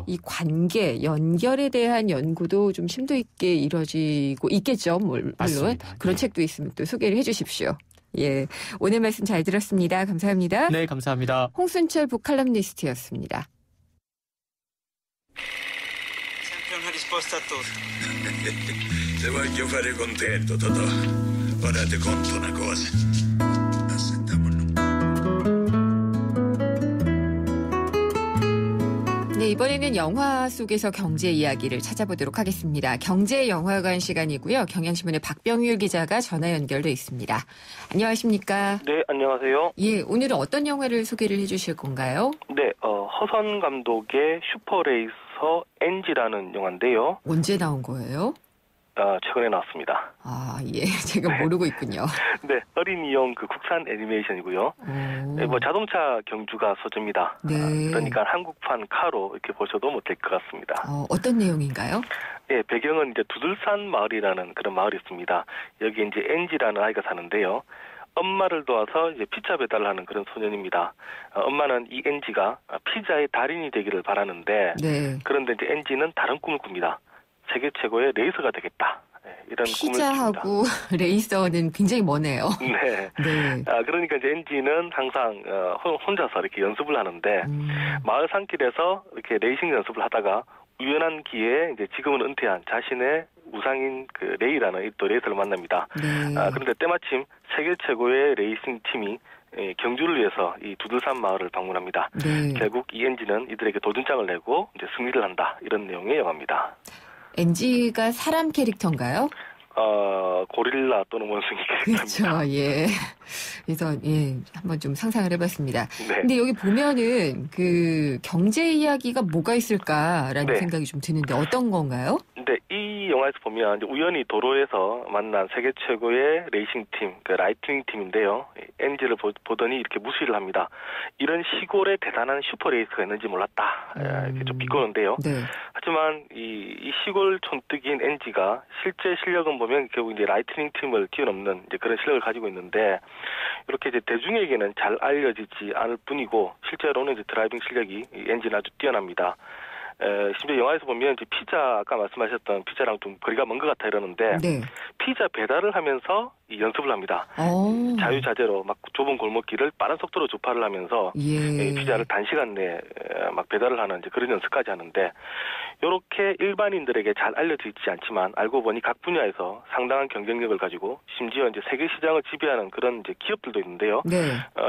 이 관계, 연결에 대한 연구도 좀 심도 있게 이루어지고 있겠죠. 물론 맞습니다. 그런 책도 있으면 또 소개를 해 주십시오. 예, 오늘 말씀 잘 들었습니다. 감사합니다. 네, 감사합니다. 홍순철 북칼럼니스트였습니다. Sempre una risposta a tutto. Se voglio fare contento, Totò, ora ti conto una cosa. 네, 이번에는 영화 속에서 경제 이야기를 찾아보도록 하겠습니다. 경제영화관 시간이고요. 경향신문의 박병율 기자가 전화 연결돼 있습니다. 안녕하십니까? 네, 안녕하세요. 예, 오늘은 어떤 영화를 소개를 해주실 건가요? 네, 허선 감독의 슈퍼레이서 NG라는 영화인데요. 언제 나온 거예요? 최근에 나왔습니다. 예, 제가 모르고 있군요. 네, 어린이용 국산 애니메이션이고요. 네, 자동차 경주가 소재입니다. 그러니까 한국판 카로 이렇게 보셔도 될 것 같습니다. 어떤 내용인가요? 네, 배경은 이제 두들산 마을이라는 그런 마을이 있습니다. 여기 이제 NG라는 아이가 사는데요. 엄마를 도와서 이제 피자 배달을 하는 그런 소년입니다. 엄마는 이 NG가 피자의 달인이 되기를 바라는데, 그런데 이제 NG는 다른 꿈을 꿉니다. 세계 최고의 레이서가 되겠다. 이런 피자하고 꿈을 레이서는 굉장히 머네요. 네. 그러니까 이제 NG는 항상 혼자서 이렇게 연습을 하는데 마을 산길에서 이렇게 레이싱 연습을 하다가 우연한 기회에 이제 지금은 은퇴한 자신의 우상인 레이라는 또 레이서를 만납니다. 그런데 때마침 세계 최고의 레이싱 팀이 경주를 위해서 이 두들산 마을을 방문합니다. 결국 이 NG는 이들에게 도전장을 내고 이제 승리를 한다. 이런 내용의 영화입니다. NG가 사람 캐릭터인가요? 고릴라 또는 원숭이 그렇죠. 예. 그래서 한번 좀 상상을 해봤습니다. 네. 근데 여기 보면은 그 경제 이야기가 뭐가 있을까라는 네. 생각이 좀 드는데 어떤 건가요? 근데 이 영화에서 보면 이제 우연히 도로에서 만난 세계 최고의 레이싱 팀, 그 라이트닝 팀인데요. 엔지를 보더니 이렇게 무시를 합니다. 이런 시골에 대단한 슈퍼 레이스가 있는지 몰랐다. 이렇게 좀 비꼬는데요. 네. 하지만 이 시골 촌뜨기인 엔지가 실제 실력은 보면 결국 이제 라이트닝 팀을 뛰어넘는 이제 그런 실력을 가지고 있는데 이렇게 이제 대중에게는 잘 알려지지 않을 뿐이고 실제로는 이제 드라이빙 실력이 엔지는 아주 뛰어납니다. 심지어 영화에서 보면 이제 피자 아까 말씀하셨던 피자랑 좀 거리가 먼 것 같아 이러는데 네. 피자 배달을 하면서 이 연습을 합니다. 자유자재로 막 좁은 골목길을 빠른 속도로 주파를 하면서 피자를 단시간 내에 막 배달을 하는 이제 그런 연습까지 하는데 이렇게 일반인들에게 잘 알려져 있지 않지만 알고 보니 각 분야에서 상당한 경쟁력을 가지고 심지어 이제 세계 시장을 지배하는 그런 이제 기업들도 있는데요. 네.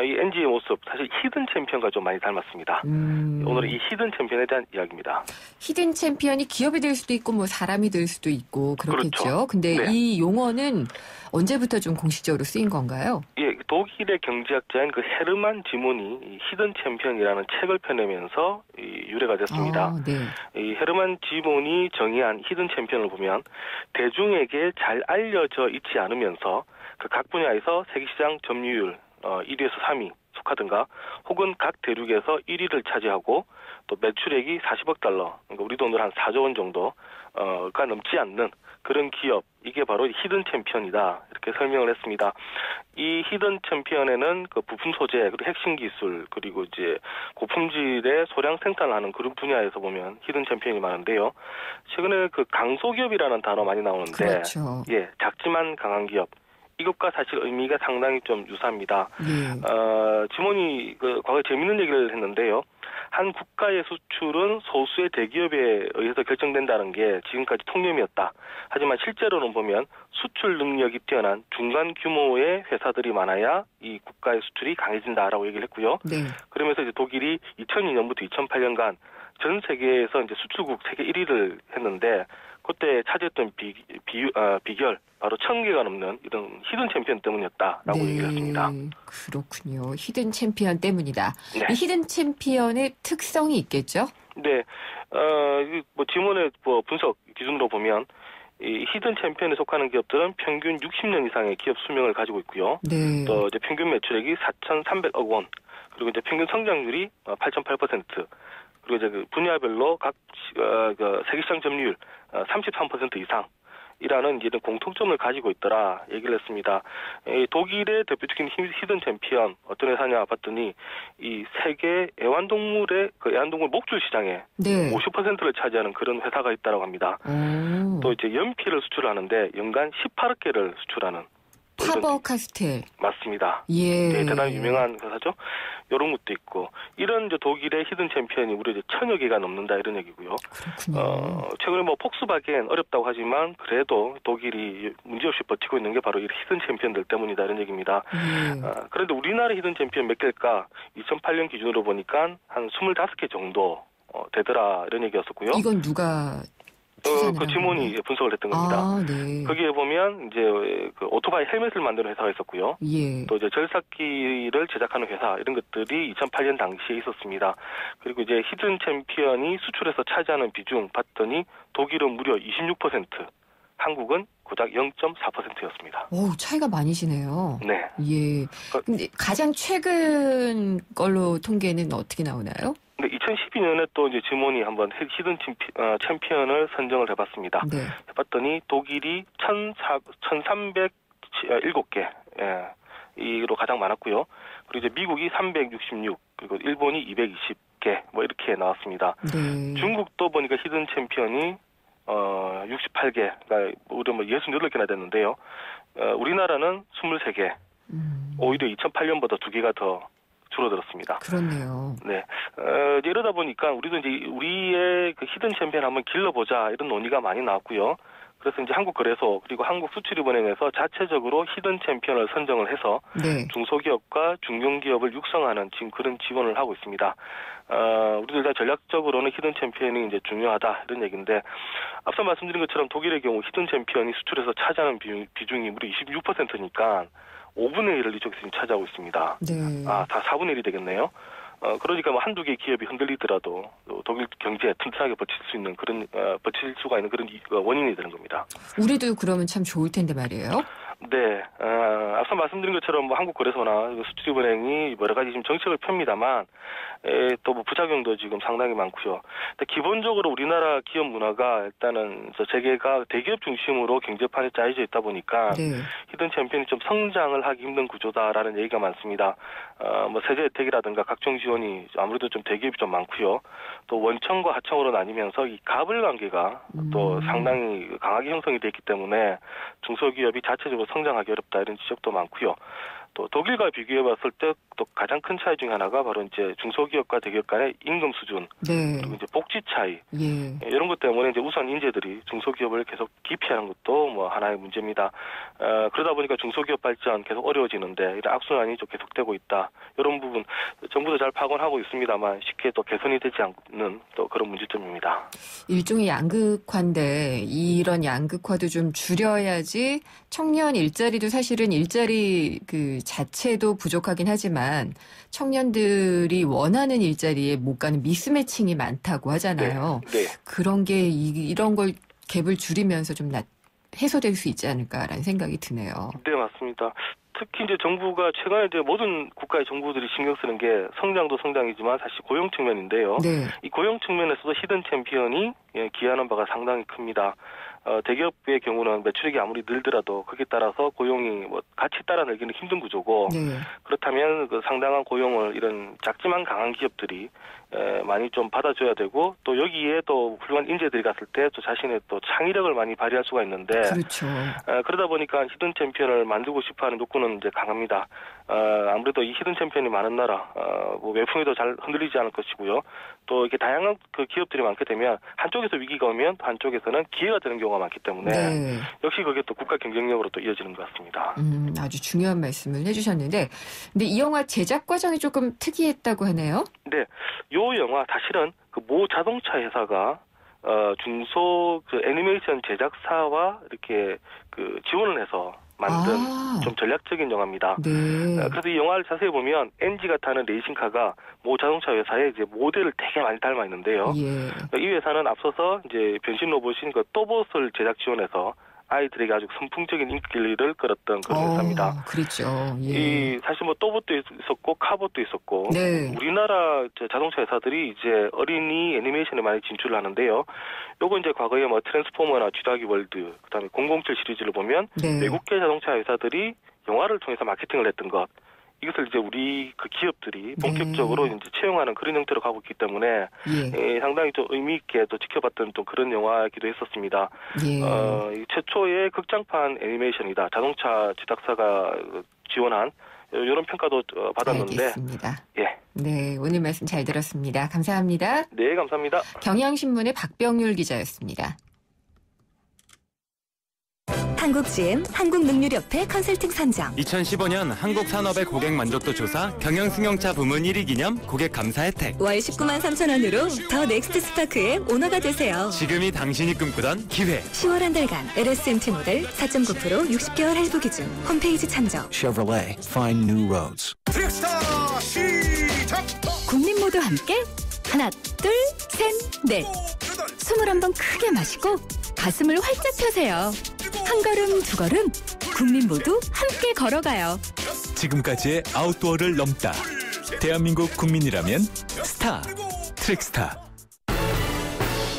이 엔지의 모습 사실 히든 챔피언과 좀 많이 닮았습니다. 오늘은 이 히든 챔피언에 대한 이야기입니다. 히든 챔피언이 기업이 될 수도 있고 뭐 사람이 될 수도 있고 그렇겠죠. 그렇죠. 근데 네. 이 용어는 언제부터 좀 공식적으로 쓰인 건가요? 예, 독일의 경제학자인 그 헤르만 지몬이 이 히든 챔피언이라는 책을 펴내면서 유래가 됐습니다. 네. 이 헤르만 지몬이 정의한 히든 챔피언을 보면 대중에게 잘 알려져 있지 않으면서 그 각 분야에서 세계시장 점유율 1위에서 3위 속하든가 혹은 각 대륙에서 1위를 차지하고 또 매출액이 40억 달러, 그러니까 우리 돈으로 한 4조 원 정도가 넘지 않는 그런 기업, 이게 바로 히든 챔피언이다. 이렇게 설명을 했습니다. 이 히든 챔피언에는 그 부품 소재, 그리고 핵심 기술, 그리고 이제 고품질의 소량 생산을 하는 그런 분야에서 보면 히든 챔피언이 많은데요. 최근에 그 강소기업이라는 단어 많이 나오는데, 그렇죠. 예, 작지만 강한 기업. 이것과 사실 의미가 상당히 좀 유사합니다. 지몬이 그 과거에 재밌는 얘기를 했는데요. 한 국가의 수출은 소수의 대기업에 의해서 결정된다는 게 지금까지 통념이었다. 하지만 실제로는 보면 수출 능력이 뛰어난 중간 규모의 회사들이 많아야 이 국가의 수출이 강해진다라고 얘기를 했고요. 네. 그러면서 이제 독일이 2002년부터 2008년간 전 세계에서 이제 수출국 세계 1위를 했는데 그때 차지했던 비결 바로 1,000개가 넘는 이런 히든 챔피언 때문이었다라고 얘기를 했습니다. 그렇군요. 히든 챔피언 때문이다. 네. 이 히든 챔피언의 특성이 있겠죠? 네. 뭐 지문의 뭐 분석 기준으로 보면 이 히든 챔피언에 속하는 기업들은 평균 60년 이상의 기업 수명을 가지고 있고요. 네. 또 이제 평균 매출액이 4,300억 원. 그리고 이제 평균 성장률이 8.8%. 그리고 이제 그 분야별로 각 그 세계시장 점유율 33% 이상이라는 이런 공통점을 가지고 있더라 얘기를 했습니다. 독일의 대표적인 히든 챔피언 어떤 회사냐 봤더니 이 세계 애완동물의 그 애완동물 목줄 시장에 50%를 차지하는 그런 회사가 있다고 합니다. 또 이제 연필을 수출하는데 연간 18억 개를 수출하는. 파버카스텔. 맞습니다. 예. 네, 대단히 유명한 회사죠. 이런 것도 있고 이런 이제 독일의 히든 챔피언이 무려 이제 1,000여 개가 넘는다 이런 얘기고요. 그렇군요. 최근에 뭐 폭스바겐 어렵다고 하지만 그래도 독일이 문제없이 버티고 있는 게 바로 이 히든 챔피언들 때문이다 이런 얘기입니다. 그런데 우리나라 히든 챔피언 몇 개일까? 2008년 기준으로 보니까 한 25개 정도 되더라 이런 얘기였었고요. 이건 누가 그 지몬이 분석을 했던 겁니다. 네. 거기에 보면 이제 그 오토바이 헬멧을 만드는 회사가 있었고요. 예. 또 이제 절삭기를 제작하는 회사 이런 것들이 2008년 당시에 있었습니다. 그리고 이제 히든 챔피언이 수출에서 차지하는 비중 봤더니 독일은 무려 26%, 한국은 고작 0.4%였습니다. 오, 차이가 많이시네요. 네. 예. 근데 가장 최근 걸로 통계는 어떻게 나오나요? 네, 2012년에 또 이제 지몬이 한번 히든 챔피언을 선정을 해봤습니다. 네. 해봤더니 독일이 1,307개, 이로 가장 많았고요. 그리고 이제 미국이 366, 그리고 일본이 220개, 뭐 이렇게 나왔습니다. 네. 중국도 보니까 히든 챔피언이 68개, 그러니까 우리 뭐 68개나 됐는데요. 우리나라는 23개, 오히려 2008년보다 2개가 더 줄어들었습니다. 그렇네요. 네. 이러다 보니까 우리도 이제 우리의 그 히든 챔피언 한번 길러보자 이런 논의가 많이 나왔고요. 그래서 이제 한국거래소 그리고 한국수출입은행에서 자체적으로 히든 챔피언을 선정을 해서 네. 중소기업과 중견기업을 육성하는 지금 그런 지원을 하고 있습니다. 우리들 다 전략적으로는 히든 챔피언이 이제 중요하다 이런 얘기인데 앞서 말씀드린 것처럼 독일의 경우 히든 챔피언이 수출에서 차지하는 비중이 무려 26%니까 5분의 1을 이쪽에서 지금 차지하고 있습니다. 네. 다 4분의 1이 되겠네요. 그러니까 뭐 한두 개 기업이 흔들리더라도 독일 경제에 튼튼하게 버틸 수가 있는 그런 원인이 되는 겁니다. 우리도 그러면 참 좋을 텐데 말이에요. 네, 앞서 말씀드린 것처럼 뭐 한국거래소나 수출입은행이 여러 가지 지금 정책을 펴니다만 또 뭐 부작용도 지금 상당히 많고요. 기본적으로 우리나라 기업 문화가 일단은 재계가 대기업 중심으로 경제판에 짜여져 있다 보니까 네. 히든 챔피언이 좀 성장을 하기 힘든 구조다라는 얘기가 많습니다. 뭐 세제 혜택이라든가 각종 지원이 아무래도 좀 대기업이 좀 많고요. 또 원청과 하청으로 나뉘면서 이 갑을 관계가 또 상당히 강하게 형성이 됐기 때문에 중소기업이 자체적으로 성장하기 어렵다 이런 지적도 많고요. 또 독일과 비교해 봤을 때 또 가장 큰 차이 중에 하나가 바로 이제 중소기업과 대기업 간의 임금 수준, 네. 그리고 이제 복지 차이, 예. 이런 것 때문에 이제 우선 인재들이 중소기업을 계속 기피하는 것도 뭐 하나의 문제입니다. 그러다 보니까 중소기업 발전 계속 어려워지는데 이런 악순환이 좀 계속되고 있다. 이런 부분 정부도 잘 파악하고 있습니다만 쉽게 또 개선이 되지 않는 또 그런 문제점입니다. 일종의 양극화인데 이런 양극화도 좀 줄여야지 청년 일자리도 사실은 일자리 그 자체도 부족하긴 하지만 청년들이 원하는 일자리에 못 가는 미스매칭이 많다고 하잖아요. 네. 그런 게 이런 걸 갭을 줄이면서 좀 해소될 수 있지 않을까라는 생각이 드네요. 네, 맞습니다. 특히 이제 정부가 최근에 이제 모든 국가의 정부들이 신경 쓰는 게 성장도 성장이지만 사실 고용 측면인데요. 네. 이 고용 측면에서도 히든 챔피언이 기여하는 바가 상당히 큽니다. 대기업의 경우는 매출액이 아무리 늘더라도 거기에 따라서 고용이 뭐 같이 따라 늘기는 힘든 구조고 네. 그렇다면 그 상당한 고용을 이런 작지만 강한 기업들이 많이 좀 받아줘야 되고 또 여기에 또 훌륭한 인재들이 갔을 때 또 자신의 또 창의력을 많이 발휘할 수가 있는데 그렇죠. 그러다 보니까 히든 챔피언을 만들고 싶어하는 욕구는 이제 강합니다. 아무래도 이 히든 챔피언이 많은 나라 뭐 외풍에도 잘 흔들리지 않을 것이고요. 또 이렇게 다양한 그 기업들이 많게 되면 한쪽에서 위기가 오면 또 한쪽에서는 기회가 되는 경우가 많기 때문에 네. 역시 그게 또 국가 경쟁력으로 또 이어지는 것 같습니다. 아주 중요한 말씀을 해주셨는데, 근데 이 영화 제작 과정이 조금 특이했다고 하네요. 네, 요 영화 사실은 그 모 자동차 회사가 중소 그 애니메이션 제작사와 이렇게 그 지원을 해서 만든 좀 전략적인 영화입니다. 네. 그래서 이 영화를 자세히 보면 NG가 타는 레이싱카가 모 자동차 회사의 이제 모델을 되게 많이 닮아 있는데요. 예. 이 회사는 앞서서 이제 변신 로봇인 그 또봇을 제작 지원해서 아이들에게 아주 선풍적인 인기를 끌었던 그런 회사입니다. 그렇죠. 예. 사실 뭐 또봇도 있었고 카봇도 있었고 네. 우리나라 자동차 회사들이 이제 어린이 애니메이션에 많이 진출을 하는데요. 요거 이제 과거에 뭐 트랜스포머나 쥐다기 월드, 그다음에 007 시리즈를 보면 네. 외국계 자동차 회사들이 영화를 통해서 마케팅을 했던 것. 이것을 이제 우리 그 기업들이 본격적으로 이제 채용하는 그런 형태로 가고 있기 때문에 상당히 좀 의미 있게 또 지켜봤던 또 그런 영화이기도 했었습니다. 최초의 극장판 애니메이션이다. 자동차 제작사가 지원한 이런 평가도 받았는데. 알겠습니다. 예. 네, 오늘 말씀 잘 들었습니다. 감사합니다. 네, 감사합니다. 경향신문의 박병률 기자였습니다. 한국GM 한국능률협회 컨설팅 선정 2015년 한국산업의 고객 만족도 조사 경영승용차 부문 1위 기념 고객 감사 혜택 월 19만 3천 원으로 더 넥스트 스파크의 오너가 되세요. 지금이 당신이 꿈꾸던 기회. 10월 한 달간 LSMT 모델 4.9% 60개월 할부 기준 홈페이지 참조. Chevrolet, find new roads. 트랙스타 시작! 국민 모두 함께 하나 둘 셋 넷 21번 크게 마시고 가슴을 활짝 펴세요. 한 걸음 두 걸음 국민 모두 함께 걸어가요. 지금까지의 아웃도어를 넘다. 대한민국 국민이라면 스타, 트랙스타.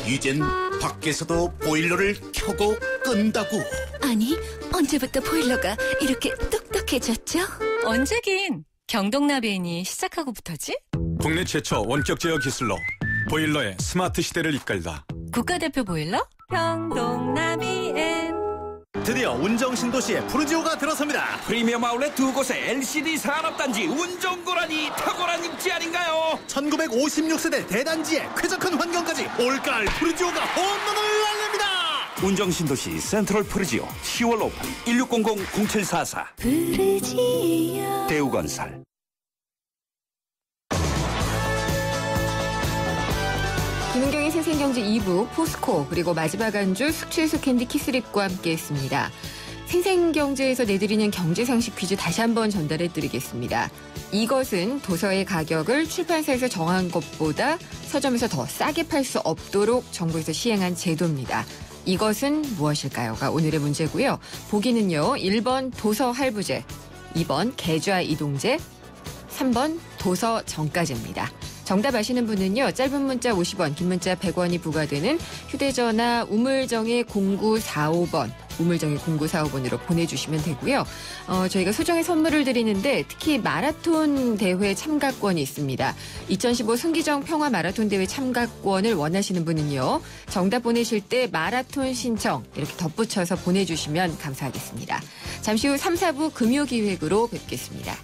이젠 밖에서도 보일러를 켜고 끈다고. 아니, 언제부터 보일러가 이렇게 똑똑해졌죠? 언제긴 경동나비인이 시작하고부터지? 국내 최초 원격 제어 기술로 보일러의 스마트 시대를 이끌다. 국가대표 보일러? 경동나비엔. 드디어 운정신도시에 푸르지오가 들어섭니다. 프리미엄 아울렛 두 곳에 LCD 산업단지 운정고라니 탁월한 입지 아닌가요? 1956세대 대단지에 쾌적한 환경까지 올가을 푸르지오가 홈런을 날립니다. 운정신도시 센트럴 프르지오 10월 오픈 1600-0744 프르지오 대우건설. 김은경의 생생경제 2부 포스코 그리고 마지막 안주 숙취해소 캔디 키스립과 함께했습니다. 생생경제에서 내드리는 경제상식 퀴즈 다시 한번 전달해드리겠습니다. 이것은 도서의 가격을 출판사에서 정한 것보다 서점에서 더 싸게 팔 수 없도록 정부에서 시행한 제도입니다. 이것은 무엇일까요?가 오늘의 문제고요. 보기는요. 1번 도서 할부제, 2번 계좌 이동제, 3번 도서 정가제입니다. 정답 아시는 분은요. 짧은 문자 50원, 긴 문자 100원이 부과되는 휴대전화 우물정의 0945번, 우물정의 0945번으로 보내주시면 되고요. 저희가 소정의 선물을 드리는데 특히 마라톤 대회 참가권이 있습니다. 2015 승기정 평화 마라톤 대회 참가권을 원하시는 분은요. 정답 보내실 때 마라톤 신청 이렇게 덧붙여서 보내주시면 감사하겠습니다. 잠시 후 3, 4부 금요기획으로 뵙겠습니다.